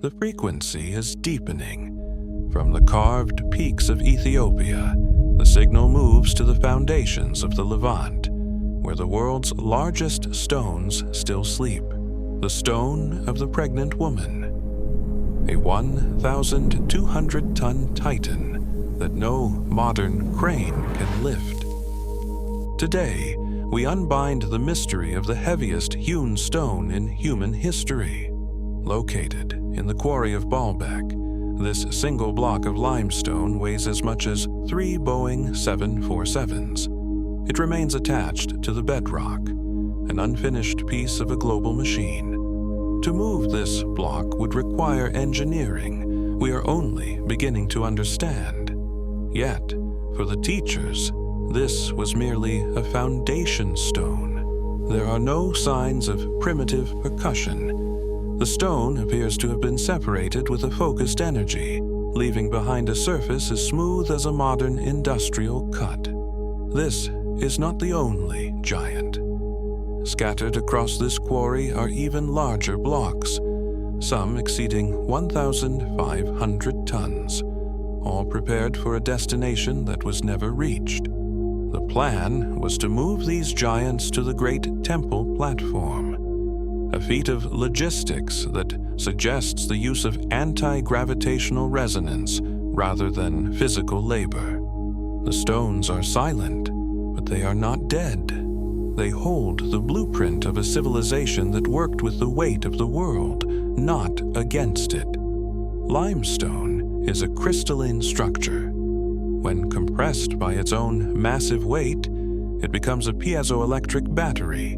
the frequency is deepening. From the carved peaks of Ethiopia, the signal moves to the foundations of the Levant, where the world's largest stones still sleep. The stone of the pregnant woman, a 1,200-ton titan that no modern crane can lift. Today, we unbind the mystery of the heaviest hewn stone in human history. Located in the quarry of Baalbek, this single block of limestone weighs as much as 3 Boeing 747s. It remains attached to the bedrock, an unfinished piece of a global machine. To move this block would require engineering we are only beginning to understand. Yet, for the teachers, this was merely a foundation stone. There are no signs of primitive percussion. The stone appears to have been separated with a focused energy, leaving behind a surface as smooth as a modern industrial cut. This is not the only giant. Scattered across this quarry are even larger blocks, some exceeding 1,500 tons, all prepared for a destination that was never reached. The plan was to move these giants to the Great Temple platform, a feat of logistics that suggests the use of anti-gravitational resonance rather than physical labor. The stones are silent, but they are not dead. They hold the blueprint of a civilization that worked with the weight of the world, not against it. Limestone is a crystalline structure. When compressed by its own massive weight, it becomes a piezoelectric battery,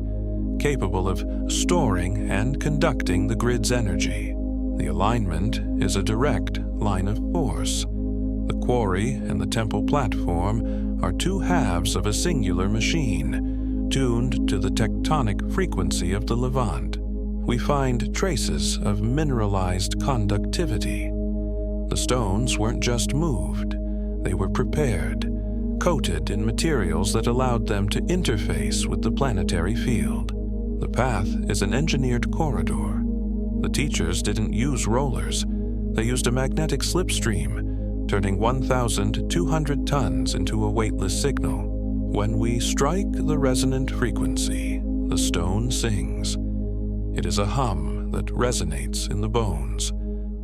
capable of storing and conducting the grid's energy. The alignment is a direct line of force. The quarry and the temple platform are two halves of a singular machine, tuned to the tectonic frequency of the Levant. We find traces of mineralized conductivity. The stones weren't just moved, they were prepared, coated in materials that allowed them to interface with the planetary field. The path is an engineered corridor. The teachers didn't use rollers. They used a magnetic slipstream, turning 1,200 tons into a weightless signal. When we strike the resonant frequency, the stone sings. It is a hum that resonates in the bones,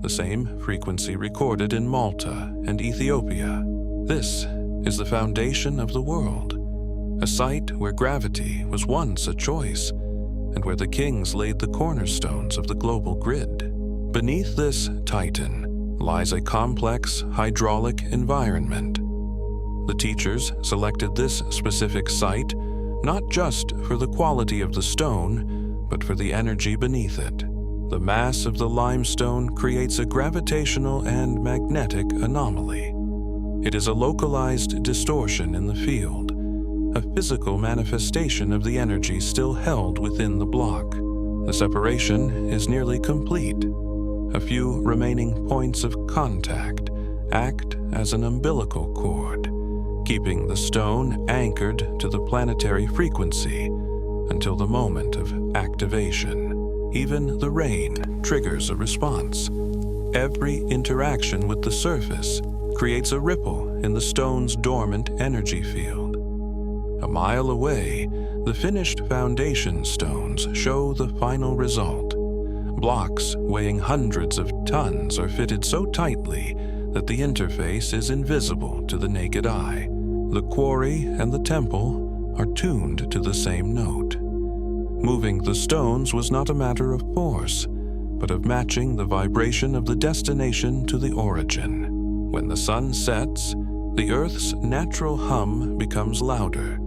the same frequency recorded in Malta and Ethiopia. This is the foundation of the world, a site where gravity was once a choice, and where the kings laid the cornerstones of the global grid. Beneath this titan lies a complex hydraulic environment. The teachers selected this specific site not just for the quality of the stone, but for the energy beneath it. The mass of the limestone creates a gravitational and magnetic anomaly. It is a localized distortion in the field, a physical manifestation of the energy still held within the block. The separation is nearly complete. A few remaining points of contact act as an umbilical cord, keeping the stone anchored to the planetary frequency until the moment of activation. Even the rain triggers a response. Every interaction with the surface creates a ripple in the stone's dormant energy field. A mile away, the finished foundation stones show the final result. Blocks weighing hundreds of tons are fitted so tightly that the interface is invisible to the naked eye. The quarry and the temple are tuned to the same note. Moving the stones was not a matter of force, but of matching the vibration of the destination to the origin. When the sun sets, the Earth's natural hum becomes louder.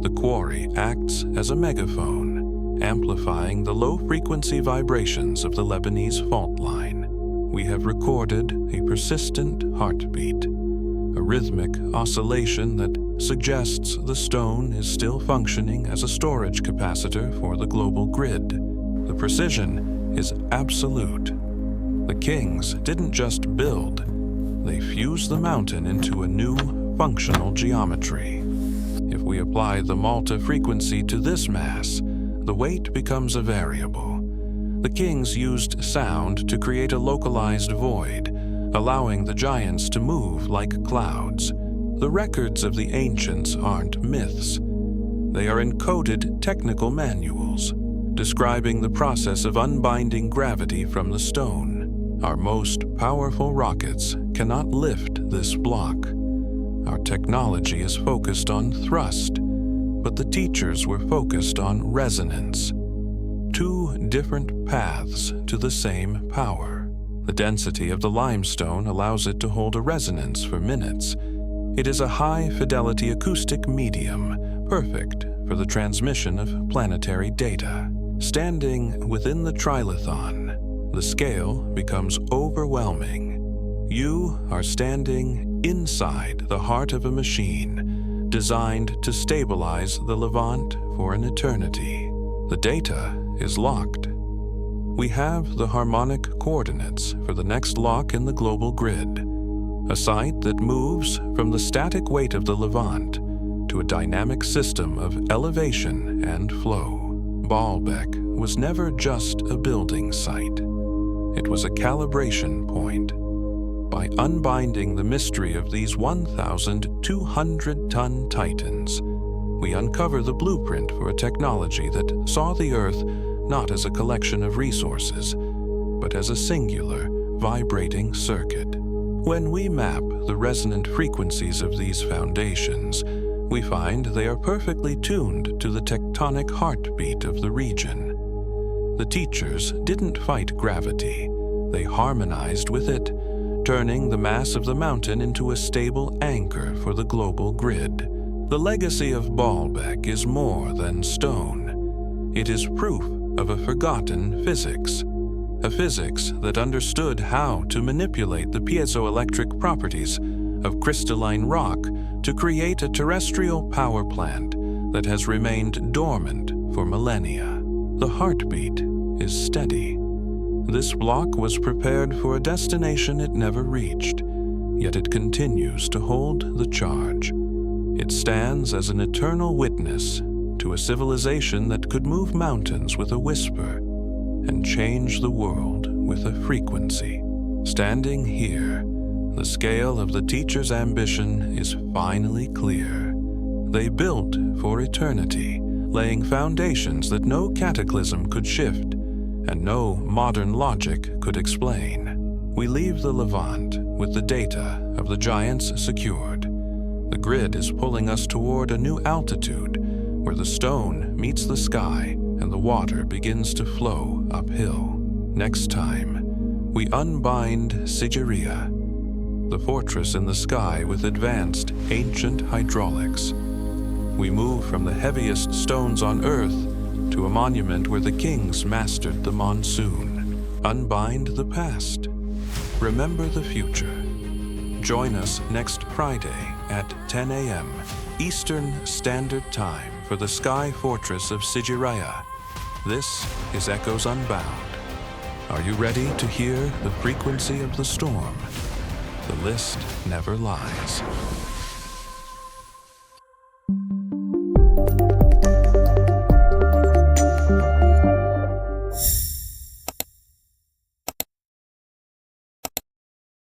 The quarry acts as a megaphone, amplifying the low-frequency vibrations of the Lebanese fault line. We have recorded a persistent heartbeat, a rhythmic oscillation that suggests the stone is still functioning as a storage capacitor for the global grid. The precision is absolute. The kings didn't just build, they fused the mountain into a new, functional geometry. If we apply the Malta frequency to this mass, the weight becomes a variable. The kings used sound to create a localized void, allowing the giants to move like clouds. The records of the ancients aren't myths. They are encoded technical manuals, describing the process of unbinding gravity from the stone. Our most powerful rockets cannot lift this block. Our technology is focused on thrust, but the teachers were focused on resonance. Two different paths to the same power. The density of the limestone allows it to hold a resonance for minutes. It is a high-fidelity acoustic medium, perfect for the transmission of planetary data. Standing within the Trilithon, the scale becomes overwhelming. You are standing inside the heart of a machine designed to stabilize the Levant for an eternity. The data is locked. We have the harmonic coordinates for the next lock in the global grid, a site that moves from the static weight of the Levant to a dynamic system of elevation and flow. Baalbek was never just a building site. It was a calibration point. By unbinding the mystery of these 1,200-ton titans, we uncover the blueprint for a technology that saw the Earth not as a collection of resources, but as a singular, vibrating circuit. When we map the resonant frequencies of these foundations, we find they are perfectly tuned to the tectonic heartbeat of the region. The teachers didn't fight gravity, they harmonized with it, turning the mass of the mountain into a stable anchor for the global grid. The legacy of Baalbek is more than stone. It is proof of a forgotten physics, a physics that understood how to manipulate the piezoelectric properties of crystalline rock to create a terrestrial power plant that has remained dormant for millennia. The heartbeat is steady. This block was prepared for a destination it never reached, yet it continues to hold the charge. It stands as an eternal witness to a civilization that could move mountains with a whisper and change the world with a frequency. Standing here, the scale of the teacher's ambition is finally clear. They built for eternity, laying foundations that no cataclysm could shift and no modern logic could explain. We leave the Levant with the data of the giants secured. The grid is pulling us toward a new altitude where the stone meets the sky and the water begins to flow uphill. Next time, we unbind Sigiriya, the fortress in the sky with advanced ancient hydraulics. We move from the heaviest stones on Earth to a monument where the kings mastered the monsoon. Unbind the past. Remember the future. Join us next Friday at 10 a.m. Eastern Standard Time for the Sky Fortress of Sigiriya. This is Echoes Unbound. Are you ready to hear the frequency of the storm? The list never lies.